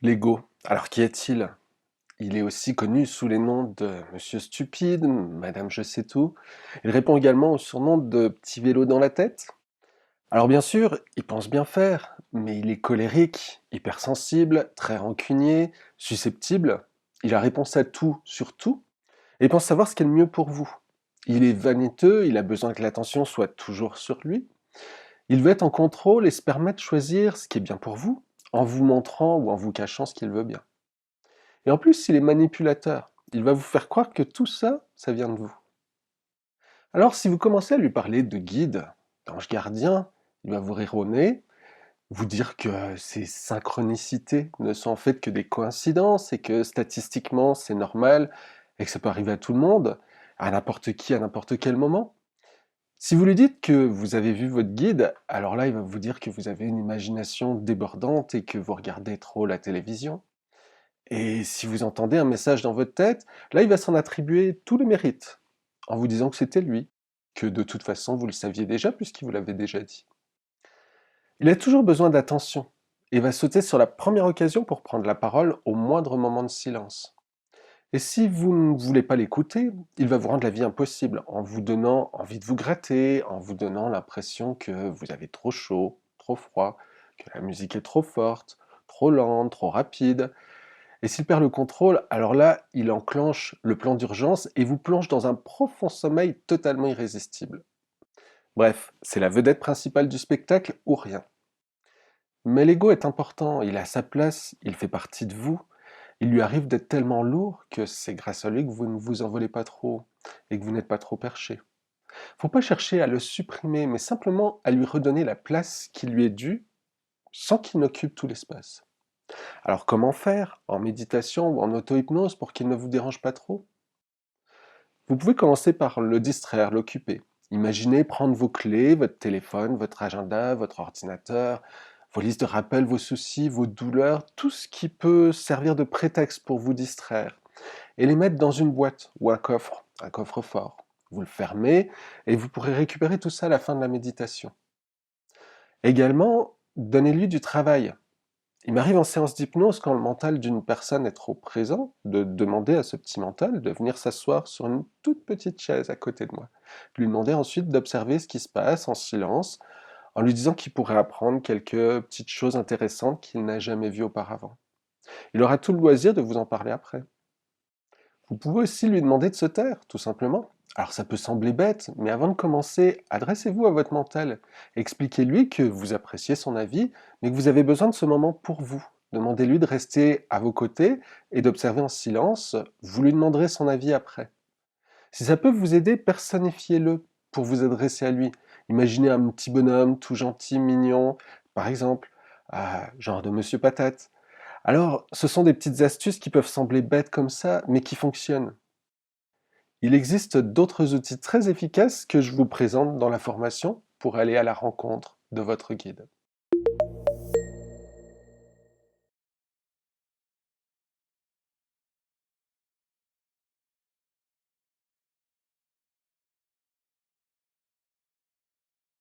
L'ego. Alors qui est-il? Il est aussi connu sous les noms de Monsieur Stupide, Madame Je sais tout. Il répond également au surnom de Petit vélo dans la tête. Alors bien sûr, il pense bien faire, mais il est colérique, hypersensible, très rancunier, susceptible. Il a réponse à tout sur tout et pense savoir ce qui est le mieux pour vous. Il est vaniteux, il a besoin que l'attention soit toujours sur lui. Il veut être en contrôle et se permet de choisir ce qui est bien pour vous, en vous montrant ou en vous cachant ce qu'il veut bien. Et en plus, il est manipulateur. Il va vous faire croire que tout ça, ça vient de vous. Alors, si vous commencez à lui parler de guide, d'ange gardien, il va vous rire au nez, vous dire que ces synchronicités ne sont en fait que des coïncidences et que statistiquement, c'est normal et que ça peut arriver à tout le monde, à n'importe qui, à n'importe quel moment. Si vous lui dites que vous avez vu votre guide, alors là, il va vous dire que vous avez une imagination débordante et que vous regardez trop la télévision. Et si vous entendez un message dans votre tête, là, il va s'en attribuer tout le mérite, en vous disant que c'était lui, que de toute façon, vous le saviez déjà puisqu'il vous l'avait déjà dit. Il a toujours besoin d'attention et va sauter sur la première occasion pour prendre la parole au moindre moment de silence. Et si vous ne voulez pas l'écouter, il va vous rendre la vie impossible en vous donnant envie de vous gratter, en vous donnant l'impression que vous avez trop chaud, trop froid, que la musique est trop forte, trop lente, trop rapide. Et s'il perd le contrôle, alors là, il enclenche le plan d'urgence et vous plonge dans un profond sommeil totalement irrésistible. Bref, c'est la vedette principale du spectacle ou rien. Mais l'ego est important, il a sa place, il fait partie de vous. Il lui arrive d'être tellement lourd que c'est grâce à lui que vous ne vous envolez pas trop et que vous n'êtes pas trop perché. Faut pas chercher à le supprimer, mais simplement à lui redonner la place qui lui est due sans qu'il n'occupe tout l'espace. Alors comment faire en méditation ou en auto-hypnose pour qu'il ne vous dérange pas trop? Vous pouvez commencer par le distraire, l'occuper. Imaginez prendre vos clés, votre téléphone, votre agenda, votre ordinateur, vos listes de rappels, vos soucis, vos douleurs, tout ce qui peut servir de prétexte pour vous distraire, et les mettre dans une boîte ou un coffre-fort. Vous le fermez et vous pourrez récupérer tout ça à la fin de la méditation. Également, donnez-lui du travail. Il m'arrive en séance d'hypnose, quand le mental d'une personne est trop présent, de demander à ce petit mental de venir s'asseoir sur une toute petite chaise à côté de moi. De lui demander ensuite d'observer ce qui se passe en silence, en lui disant qu'il pourrait apprendre quelques petites choses intéressantes qu'il n'a jamais vues auparavant. Il aura tout le loisir de vous en parler après. Vous pouvez aussi lui demander de se taire, tout simplement. Alors ça peut sembler bête, mais avant de commencer, adressez-vous à votre mental. Expliquez-lui que vous appréciez son avis, mais que vous avez besoin de ce moment pour vous. Demandez-lui de rester à vos côtés et d'observer en silence. Vous lui demanderez son avis après. Si ça peut vous aider, personnifiez-le pour vous adresser à lui. Imaginez un petit bonhomme tout gentil, mignon, par exemple, genre de Monsieur Patate. Alors, ce sont des petites astuces qui peuvent sembler bêtes comme ça, mais qui fonctionnent. Il existe d'autres outils très efficaces que je vous présente dans la formation pour aller à la rencontre de votre guide.